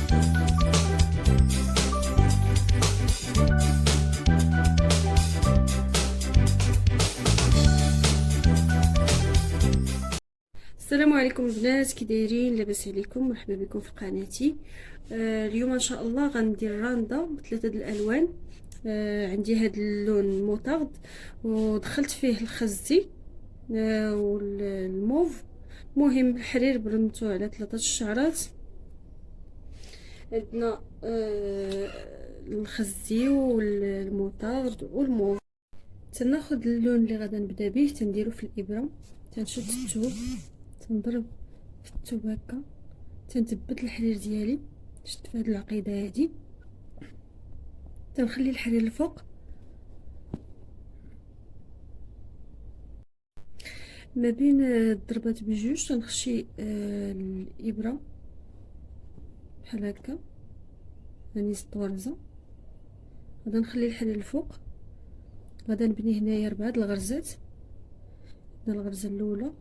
السلام عليكم البنات، كي دايرين؟ لاباس عليكم؟ مرحبا بكم في قناتي. اليوم ان شاء الله غندير راندا بثلاثه الالوان. عندي هذا اللون موطارد ودخلت فيه الخزي والموف. مهم الحرير برمتو على 3 الشعرات. عندنا الخزي والموطارد والموف. تناخذ اللون اللي غادا نبدا به، تنديرو في الابره، تنشد الثوب، تنضرب في الثوب هكا، تنثبت الحرير ديالي، شد في هاد العقيده هادي، تنخلي الحرير الفوق. ما بين الضربات بجوج تنخشي الابره بحال هكا، راني زدت غرزه. غادا نخلي الحرير الفوق، غادا نبني هنايا 4 د الغرزات. هنا الغرزه الاولى،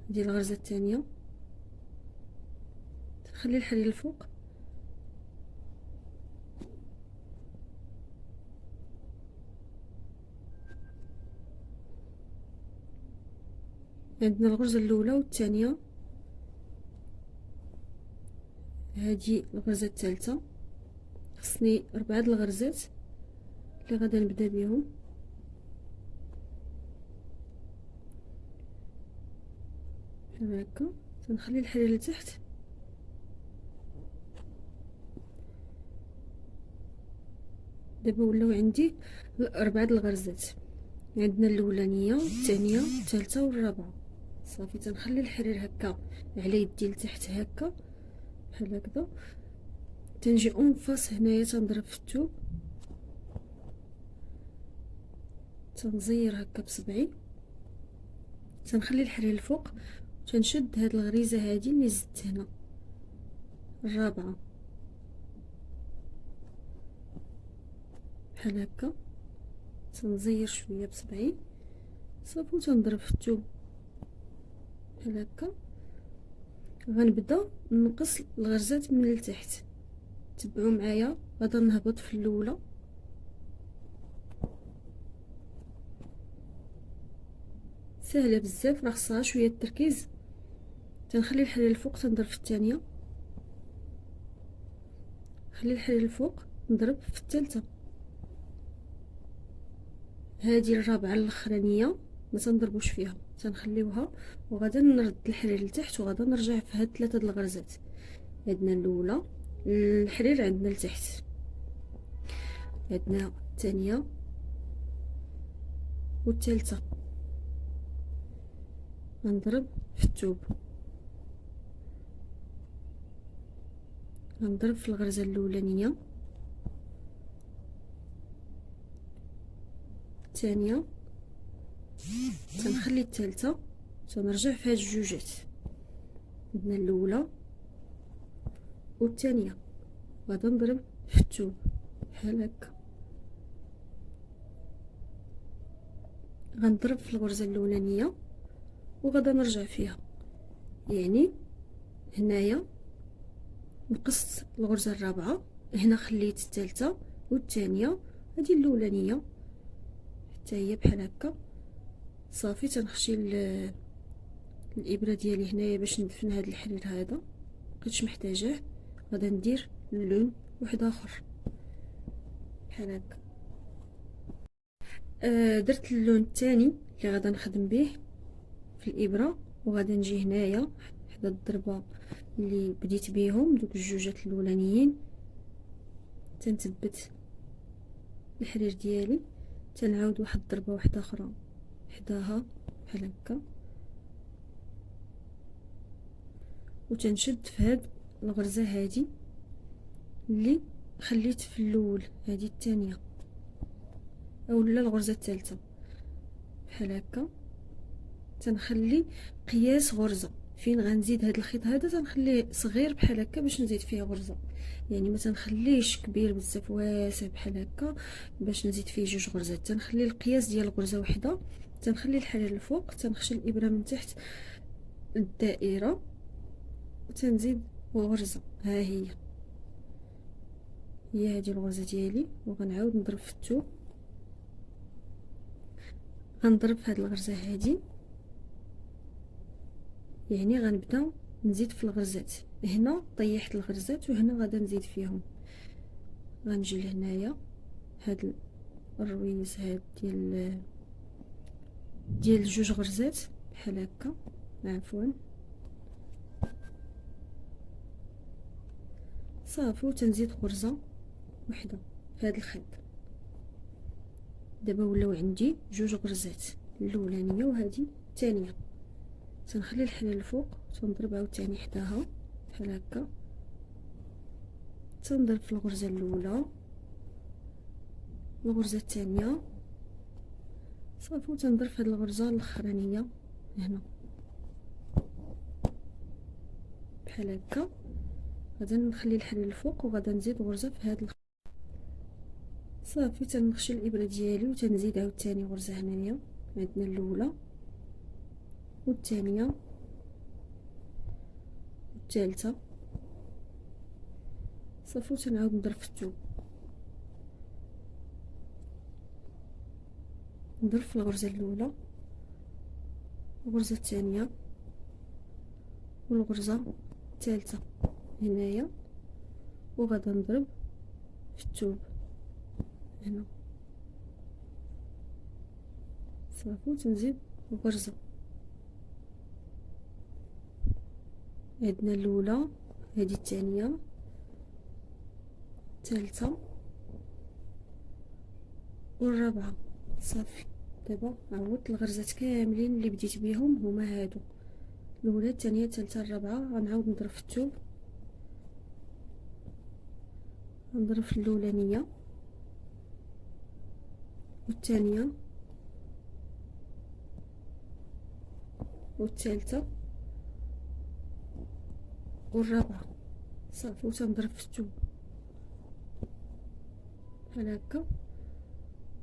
هذه الغرزه الثانيه، تخلي الحرير الفوق، عندنا الغرزه الاولى والثانيه، هذه الغرزه الثالثه. خصني 4 د الغرزات اللي غادا نبدا بهم. بحال هكا تنخلي الحرير لتحت، دابا ولاو عندي 4 د الغرزات. عندنا الاولانيه والثانيه والثالثه والرابعه. صافي تنخلي الحرير هكا على يدي لتحت هكا بحال هكذا. تنجي اون فاس هنايا تنضرب في الثوب، تنزير هكا بصبعي، تنخلي الحرير الفوق، تنشد هاد الغريزه هادي اللي زدت هنا الرابعه بحال هكا، تنزير شويه بصبعي صافي، وتنضرب في الثوب بحال هكا. غنبدا نقص الغرزات من التحت، تبعوا معايا. غادا نهبط في الاولى، سهله بزاف، راه خصها شويه التركيز. تنخلي الحرير الفوق، تنضرب في الثانيه، خلي الحرير الفوق، نضرب في الثالثه. هذه الرابعه الاخرانيه ما تنضربوش فيها، تنخليوها، وغادا نرد الحرير لتحت، وغادا نرجع في هاد 3 د الغرزات. عندنا الاولى، الحرير عندنا لتحت، عندنا الثانيه والثالثه. غنضرب في الثوب، غنضرب في الغرزه الاولانيه، الثانيه، تنخلي الثالثه، تنرجع في هاد الجوجات. عندنا الاولى والثانيه، غادا نضرب في الثوب بحال هكا. غنضرب في الغرزه الاولانيه وغادا نرجع فيها، يعني هنايا نقصت الغرزه الرابعه، هنا خليت الثالثه والثانيه، هذه الاولانيه حتى هي بحال هكا. صافي تنخشي الابره ديالي هنايا باش ندفن هذا الحرير هذا، مبقيتش محتاجاه. غادا ندير اللون واحد اخر بحال هكا. درت اللون الثاني اللي غادا نخدم به في الابره، وغادا نجي هنايا حدا الضربه اللي بديت بيهم دوك الجوجات الاولانيين، تنثبت الحرير ديالي، تنعاود واحد الضربه واحده اخرى حداها بحال هكا، وتنشد في هاد الغرزه هادي اللي خليت في الاول، هذه الثانيه اولا الغرزه الثالثه بحال هكا. تنخلي قياس غرزه فين غنزيد هاد الخيط هذا، تنخليه صغير بحال هكا باش نزيد فيه غرزه، يعني ما تنخليش كبير بزاف واسع بحال هكا باش نزيد فيه 2 غرزات. تنخلي القياس ديال غرزه وحده، تنخلي الحرير الفوق، تنخشي الابره من تحت الدائرة وتنزيد غرزة. ها هي هذه الغرزة ديالي، وغنعاود نضرب في الثوب. غنضرب في هذه الغرزة هذه، يعني غنبدا نزيد في الغرزات. هنا طيحت الغرزات وهنا غادا نزيد فيهم. غنجي لهنايا هاد الرويز هاد ديال جوج غرزات بحال هكا، عفوا صافي، وتنزيد غرزة وحدة في هاد الخيط. دابا ولاو عندي جوج غرزات، الاولانيه وهذه الثانيه. تنخلي الحلة الفوق، تنضرب عاوتاني حداها بحال هكا، تنضرب في الغرزه الاولى، الغرزه الثانيه صافي، وتنضرب في هاد الغرزه الاخرانيه هنا بحال هكا. غادا نخلي الحلة الفوق وغادا نزيد غرزه في هاد صافي. تنخشي الابره ديالي وتنزيد عاوتاني غرزه هنايا. عندنا الاولى والثانيه والثالثه صافي، وتنعاود نضرب في الثوب، نضرب في الغرزه الاولى، الغرزه الثانيه والغرزه الثالثه هنايا، وغادا نضرب في الثوب هنا صافي، وتنزيد غرزه. عندنا الاولى، هذه الثانيه، الثالثه والرابعه صافي. دابا عوضت الغرزات كاملين اللي بديت بهم، هما هادو الاولى الثانيه الثالثه الرابعه. غنعاود نضرب في الثوب، نضرب في الاولانيه والثانيه والثالثه والرابعه صافي، وتنضرب في الثوب بحال هكا.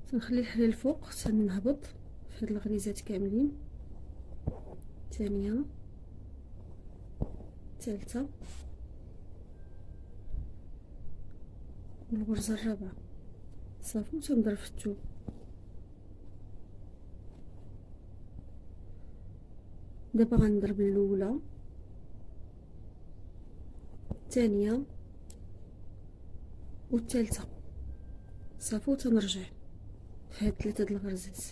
تنخلي الحلة الفوق، تنهبط في هاد الغريزات كاملين، الثانيه الثالثه والغرزه الرابعه صافي، وتنضرب في الثوب. دابا غنضرب الاولى الثانيه والثالثه صافي، وتنرجع في هاد ثلاثه د الغرزات.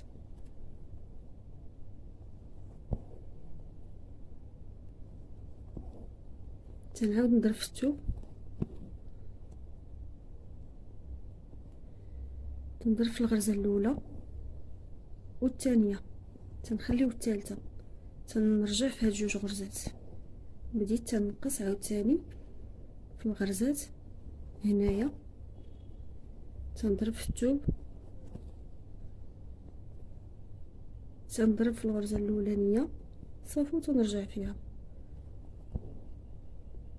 تنعاود نضرب في الثوب، تنضرب في الغرزه الاولى والثانيه، تنخليو الثالثه، تنرجع في هاد جوج غرزات. بديت تنقص عاوتاني في الغرزات هنايا، تنضرب في الثوب، تنضرب في الغرزه الاولانيه صافي، وتنرجع فيها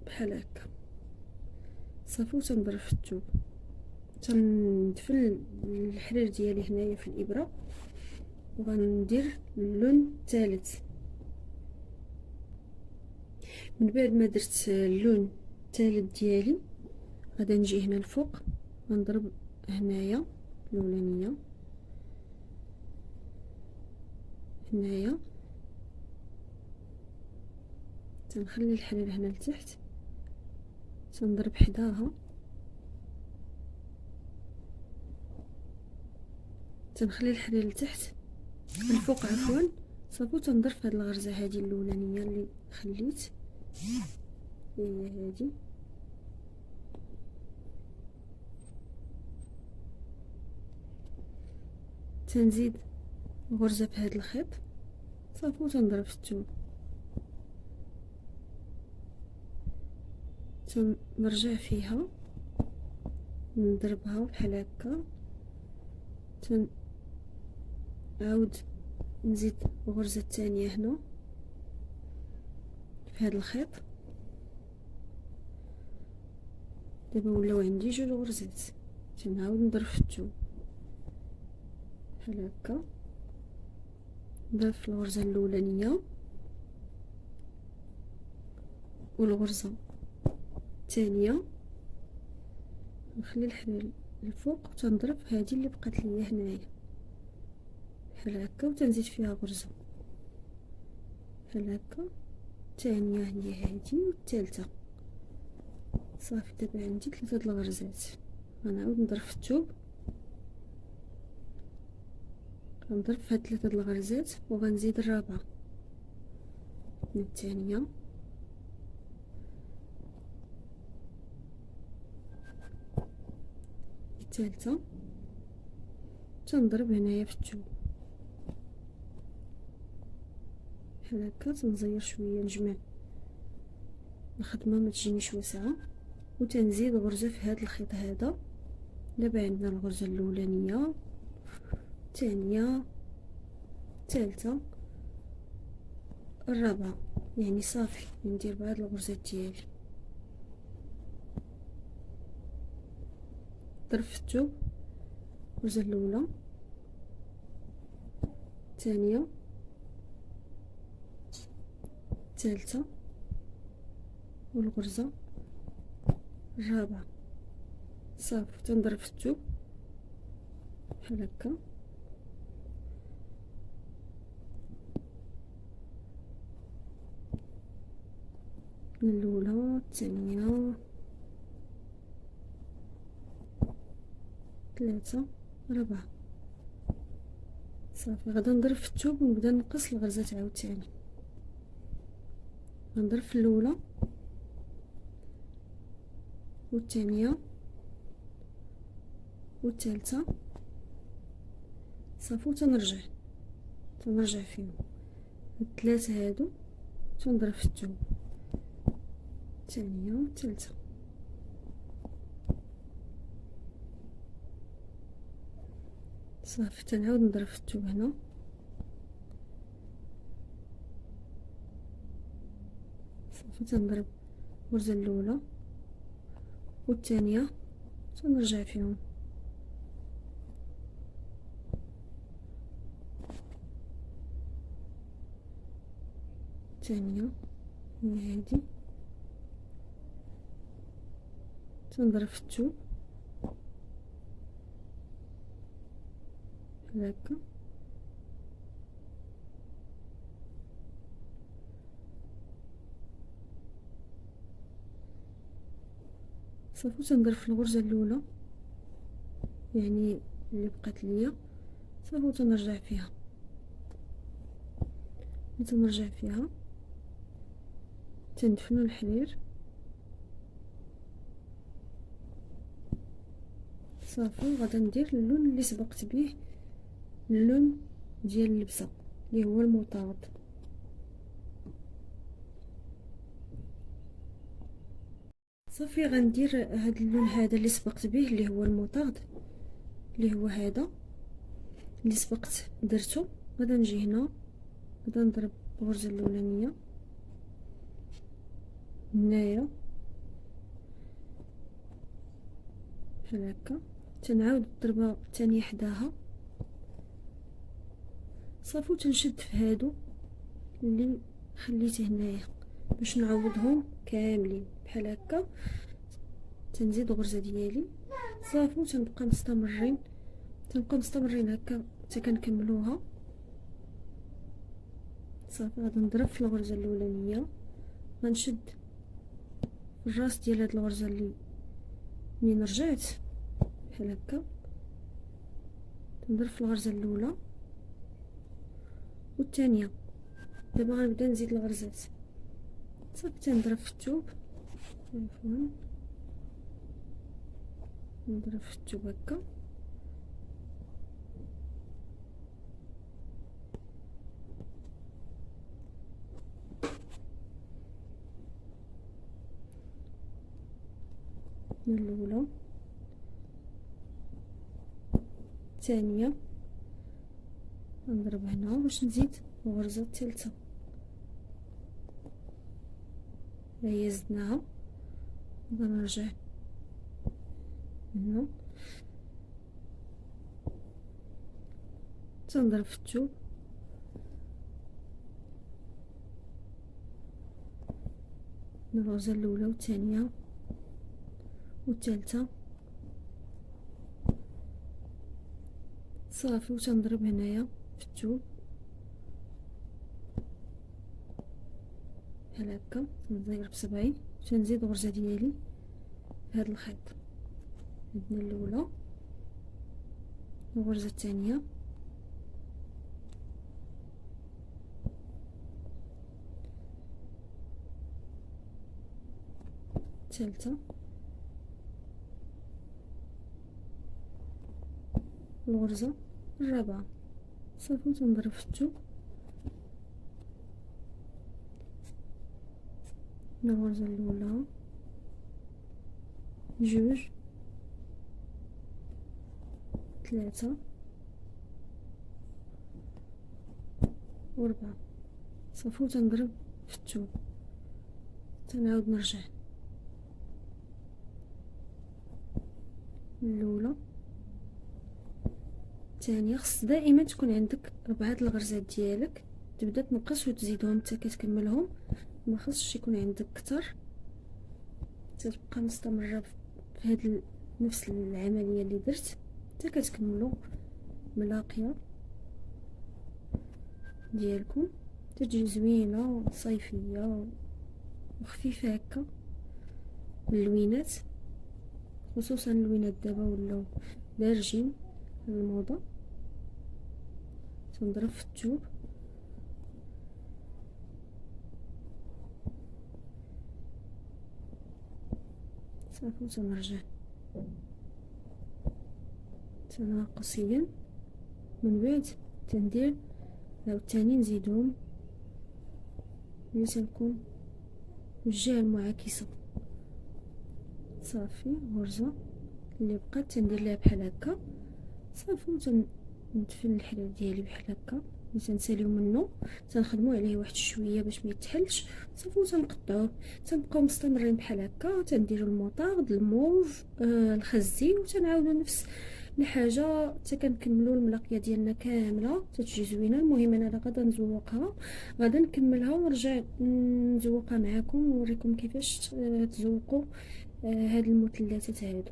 بحال هكا صافي، وتنضرب في الثوب. تندفن الحرير ديالي هنايا في الابره، وغندير اللون الثالث. من بعد ما درت اللون الثالث ديالي، غادا نجي هنا الفوق، غنضرب هنايا الاولانيه هنايا، تنخلي الحرير هنا لتحت، تنضرب حداها، تنخلي الحرير لتحت الفوق عفوا صافي، تنضرب في هاد الغرزه هذه الاولانيه اللي خليت، هي هذه تنزيد غرزه في هذا الخيط صافي، وتنضرب في الثوب. تنرجع فيها نضربها بحال هكا، تنعاود نزيد الغرزه الثانيه هنا في هذا الخيط. دابا ولاو عندي جوج غرزات، تنعاود نضرب في الثوب بحال هكا، نضرب في الغرزه الاولانيه والغرزة الثانية نخلي الحبل الفوق وتنضرب هذه اللي بقات ليا هنايا بحال هكا، وتنزيد فيها غرزة بحال هكا. الثانية هي هذه والثالثة. صافي دابا عندي 3 د الغرزات. غنعاود نضرب في الثوب، غنضرب في هاد 3 د الغرزات وغنزيد الرابعة من الثانية، الثالثة، تنضرب هنايا في الثوب بحال هكا. تنزير شويه نجمع الخدمه ما تجينيش واسعه، وتنزيد غرزه في هذا الخيط هذا. دابا عندنا الغرزه الاولانيه، الثانيه، الثالثه، الرابعه. يعني صافي ندير بهاد الغرزات ديالي. ضرب في الثوب، الغرزه الاولى، الثانيه، الثالثه، والغرزه الرابعه. صافي تنضرب في الثوب بحال هكا. الاولى، الثانيه، ثلاثة، ربعة. صافي غادا نضرب في الثوب ونبدا نقص الغرزات عاوتاني. غنضرب في الاولى والثانيه والثالثه، صافي تنرجع فيهم الثلاثه هادو، تنضرب في الثوب الثانيه والثالثه. صافي تنعاود نضرب في الثوب هنا، صافي تنضرب الغرزه الاولى والثانيه، تنرجع فيهم الثانيه هي هادي، تنضرب في الثوب بحال هكا. صافي تنضرب في الغرزه الاولى يعني اللي بقات ليا، صافي تنرجع فيها، تنرجع فيها تندفنو الحرير. صافي غادا ندير اللون اللي سبقت به، اللون ديال اللبسه اللي هو المطاط. صافي غندير هاد اللون هذا اللي سبقت به اللي هو المطاط، اللي هو هذا اللي سبقت درته. غادا نجي هنا، غادا نضرب الغرزه الاولانيه هنايا بحال هكا، تنعاود الضربه الثانيه حداها. صافي تنشد في هادو اللي خليته هنايا باش نعوضهم كاملين بحال هكا. تنزيد الغرزه ديالي صافي، وتنبقى مستمرين هكا حتى كنكملوها. صافي غادي نضرب في الغرزه الاولانيه، غنشد الراس ديال هاد الغرزه اللي منين رجعت بحال هكا، تنضرب في الغرزه الاولى والثانيه. دابا غنبدا نزيد الغرزات. صافي تنضرب في الثوب، عفوا نضرب في الثوب هكا. الاولى، الثانيه، نضرب هنا باش نزيد الغرزه الثالثه. هي زدناها، غنرجع هنا، تنضرب في الثوب الغرزة الاولى والثانية والثالثة صافي. وتنضرب هنايا في الثوب بحال هكا، تنزير بصبعي وتنزيد غرزة ديالي في هذا الخيط. عندنا الاولى الغرزة الثانية الثالثة الغرزة الرابعة صافي. وتنضرب في الثوب الغرزة الاولى جوج ثلاثة وربعة صافي. وتنضرب في الثوب، تنعاود نرجع الاولى الثانيه. خص دائما تكون عندك 4 الغرزات ديالك، تبدا تنقص وتزيدهم حتى كتكملهم، ما خصش يكون عندك كتر، تبقى مستمره في هاد نفس العمليه اللي درت حتى كتكملوا ملاقيه ديالكم، تجي زوينه صيفيه وخفيفه هكا. اللوينات خصوصا اللوينات دابا ولاو دارجين الموضه. تنضرب في الثوب صافي. وتنرجع تناقصيا، من بعد تندير عاوتاني نزيدهم ملي تنكون الجهه المعاكسه صافي. غرزه اللي بقات تندير ليها بحال هكا صافي. وتندفن الحلال ديالي بحال هكا، ملي تنساليو منه تنخدموا عليه واحد شويه باش ما يتحلش صافي. وتنقطعوه، تنبقاو مستمرين بحال هكا، تنديروا الموطارد الموف الخزي، وتنعاودوا نفس الحاجه حتى كنكملوا الملاقيه ديالنا كامله تتجي زوينه. المهم انا غادا نزوقها، غادا نكملها ونرجع نزوقها معكم ونوريكم كيفاش تزوقوا هاد المثلثات هادو.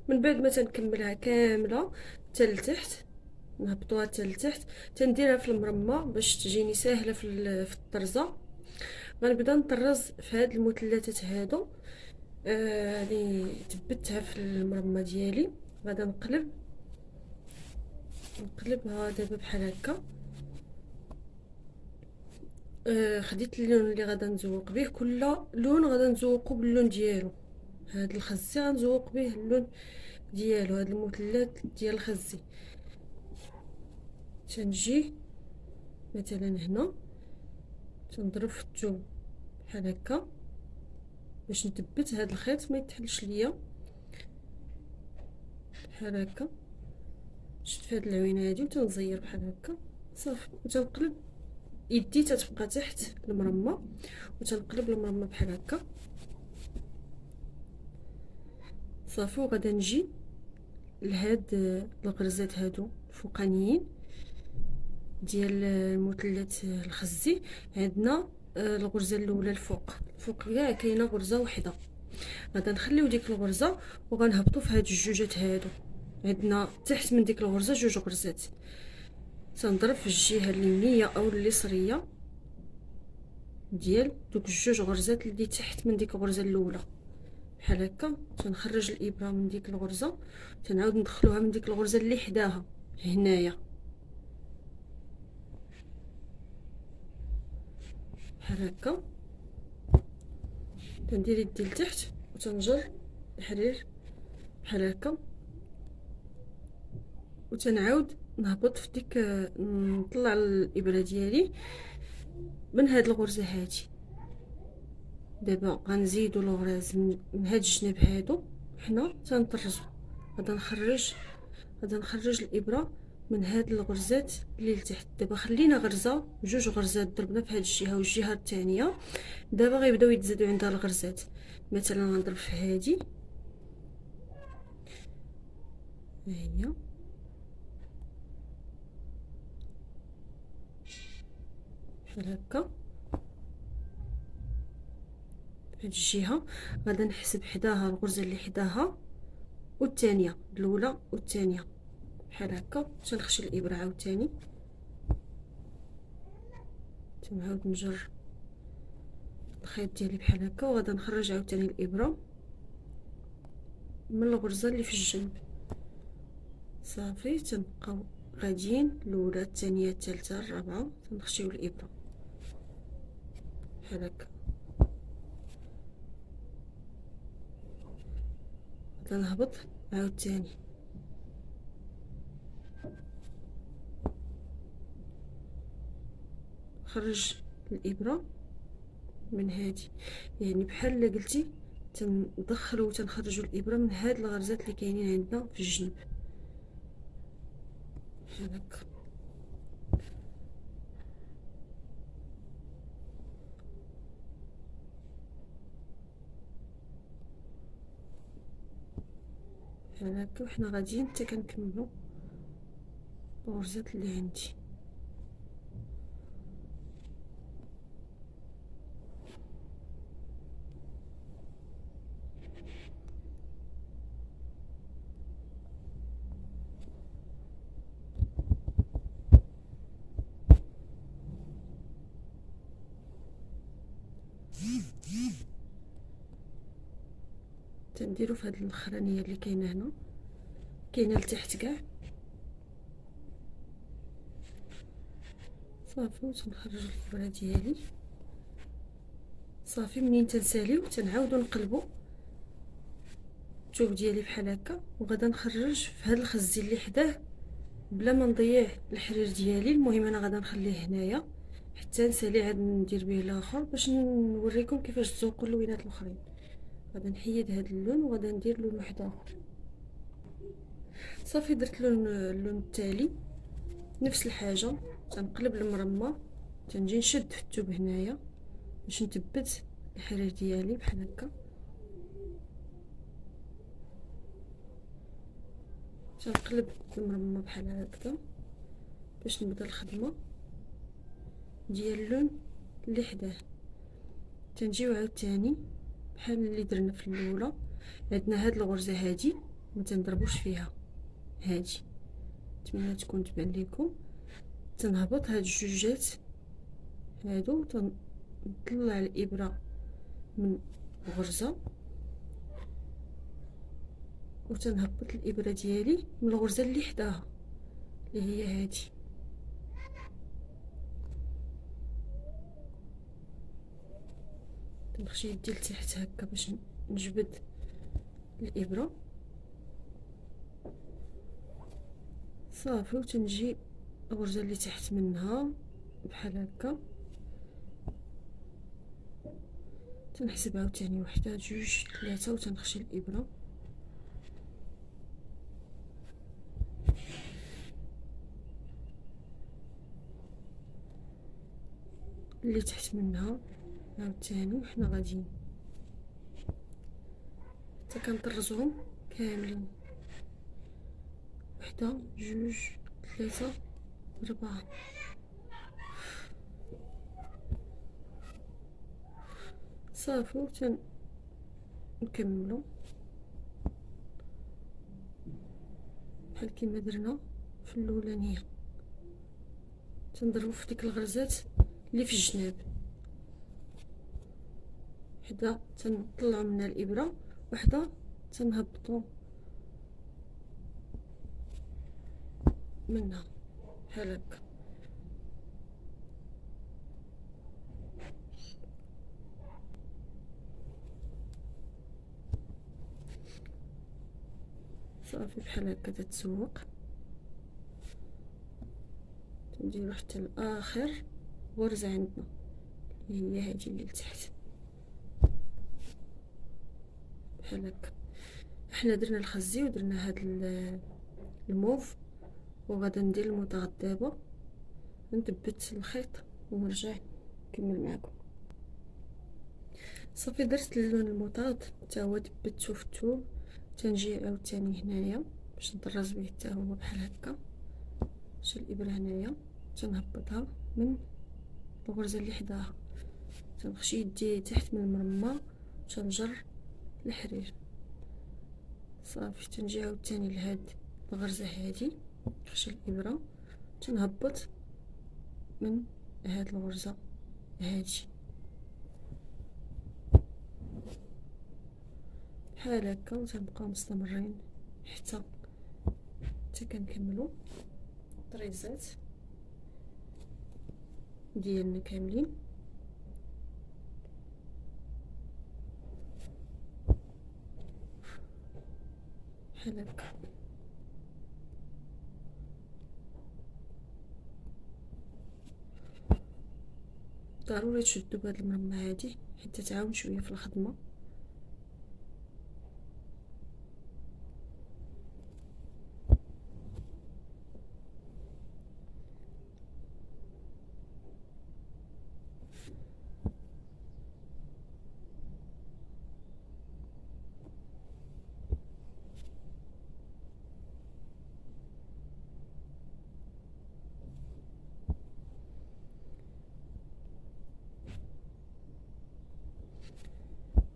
من بعد ما تنكملها كامله حتى لتحت، نهبطوها حتى لتحت، تنديرها في المرمى باش تجيني ساهله في الطرزه. غنبدا نطرز في هاد المثلثات هادو اللي تبتها في المرمى ديالي. غادا نقلبها دابا بحال هكا. خديت اللون اللي غادا نزوق به، كل لون غادا نزوقو باللون ديالو. هاد الخزي غنزوق به اللون ديالو، هاد المثلث ديال الخزي. تنجي مثلا هنا تنضرب في الثوب بحال هكا باش نثبت هاد الخيط ما يتحلش ليا بحال هكا. شفت في هاد العوينه هادي وتنزير بحال هكا صافي. وتنقلب يدي تتبقى تحت المرمى، وتنقلب المرمى بحال هكا صافي. وغادا نجي لهاد الغرزات هادو الفوقانيين ديال المثلث الخزي. عندنا الغرزه الاولى الفوق كاع كاينه غرزه وحده، غادا نخليو ديك الغرزه وغنهبطوا في هاد الجوجات هادو. عندنا تحت من ديك الغرزه جوج غرزات، تنضرب في الجهه اليمنيه او اليسريه ديال دوك الجوج غرزات اللي تحت من ديك الغرزه الاولى بحال هكا. تنخرج الابره من ديك الغرزه، تنعاود ندخلوها من ديك الغرزه اللي حداها هنايا بحال هكا. تندير يدي لتحت وتنجر الحرير بحال هكا، وتنعاود نهبط في ديك نطلع الابره ديالي من هاد الغرزه هادي. دابا غنزيدو الغراز من هاد الجناب هادو حنا تنطرزو. غادا نخرج الابره من هاد الغرزات اللي لتحت. دابا خلينا غرزه جوج غرزات ضربنا في هاد الجهه والجهه الثانيه، دابا غيبداو يتزادوا عندها الغرزات. مثلا غنضرب في هادي هي بحال هكا هاد الجهه غادا نحسب حداها الغرزه اللي حداها والثانيه، الاولى والثانيه بحال هكا. تنخشي الابره عاوتاني، تنعاود نجر الخيط ديالي بحال هكا، وغادا نخرج عاوتاني الابره من الغرزه اللي في الجنب. صافي تنبقاو غاديين الاولى الثانيه الثالثه الرابعه، تنخشيو الابره بحال هكا. تنهبط عاوتاني خرج الابره من هادي، يعني بحال الا قلتي تندخلوا وتنخرجوا الابره من هاد الغرزات اللي كاينين عندنا في الجنب بحال هكا. بحال هكا وحنا غاديين حتى كنكملوا الغرزات اللي عندي. تنديرو في هاد الاخرانيه اللي كاينه هنا، كاينه لتحت كاع. صافي وتنخرج الابره ديالي. صافي منين تنساليو تنعاودو نقلبو الثوب ديالي بحال هكا، وغادا نخرج في هاد الخزي اللي حداه بلا ما نضيع الحرير ديالي. المهم انا غادا نخليه هنايا حتى نسالي عاد ندير به الاخر باش نوريكم كيفاش تزوقوا اللوينات الاخرين. غادا نحيد هاد اللون وغادا ندير لون واحد اخر. صافي درت اللون التالي نفس الحاجه، تنقلب المرمى، تنجي نشد في الثوب هنايا باش نثبت الحرير ديالي بحال هكا. تنقلب المرمى بحال هكذا باش نبدا الخدمه ديال اللون اللي حداه. تنجيو عاوتاني بحال اللي درنا في الاولى، عندنا هاد الغرزه هادي ما تنضربوش فيها، هادي نتمنى تكون تبان لكم. تنهبط هاد الجوجات هادو، تنطلع الابره من غرزه وتنهبط الابره ديالي من الغرزه اللي حداها اللي هي هادي. تنخشي يدي لتحت هكا باش نجبد الابره. صافي وتنجي الغرزه اللي تحت منها بحال هكا، تنحسب عاوتاني وحده جوج ثلاثه وتنخشي الابره. اللي تحت منها عاوتاني وحنا غاديين حتى كنطرزهم كاملين، وحده جوج ثلاثه ربعه. صافي نكملو بحال كيما درنا في الاولانيه، تنضربو في ديك الغرزات اللي في الجناب. حدا تنطلعو منها الابره، وحده تنهبطو منها بحال هكا. صافي بحال هكا تتسوق. تنديرو حتى لاخر غرزه عندنا هي هادي اللي لتحت بحال هكا. حنا درنا الخزي ودرنا هاد الموف، وغادا ندير المطاط دابا، نثبت الخيط ونرجع نكمل معكم. صافي درت اللون المطاط حتى هو ثبتو في الثوب. تنجي عاوتاني هنايا باش نطرز به حتى هو بحال هكا. شي الابره هنايا تنهبطها من الغرزه اللي حداها، تنخشي يدي تحت من المرمى تنجر الحرير. صافي تنجي عاوتاني لهاد الغرزة هادي، نخشى الابرة تنهبط من هاد الغرزة هادي بحال هكا، وتنبقاو مستمرين حتى كنكملو الطريزات ديالنا كاملين. بحال هكا. ضروري تشدو بهاد المرمى هادي حتى تعاون شويه في الخدمه.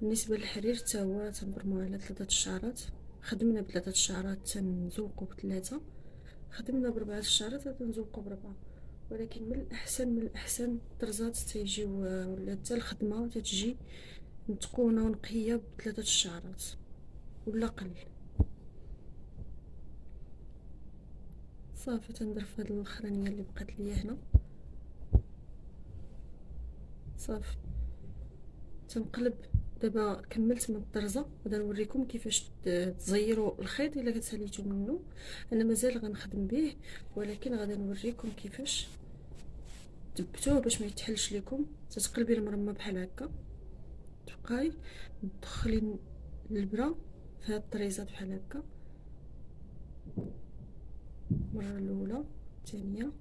بالنسبه للحرير حتى هو تنبرمو على 3 الشعرات. خدمنا ب3 الشعرات تنزوقو ب3، خدمنا ب4 الشعرات تنزوقو ب4. ولكن من الاحسن الطرزات تيجيو ولا حتى الخدمه تتجي متقونه ونقيه ب3 الشعرات ولا قل. صافي تندير في هاد الاخرانيه اللي بقات ليا هنا. صافي تنقلب. دابا كملت من الطرزه، غادي نوريكم كيفاش تزيروا الخيط الا كتساليتو منه. انا مازال غنخدم به، ولكن غادي نوريكم كيفاش تثبتوه باش ما يتحلش لكم. تتقلبي المرمى بحال هكا، تبقاي تدخلي الابره في هاد الطريزات بحال هكا، المره الاولى الثانيه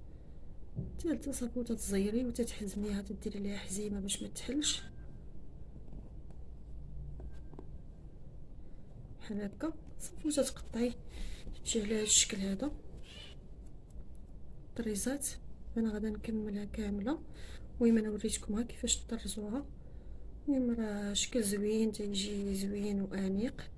الثالثه. صافي تتزيري وتتحزميها، تديري ليها حزيمه باش ما تحلش بحال هكا. صافي وتتقطعي تمشي على هاد الشكل هذا الطريزات. انا غادا نكملها كامله. المهم انا وريتكمها كيفاش طرزوها. المهم راه شكل زوين، تيجي زوين وانيق.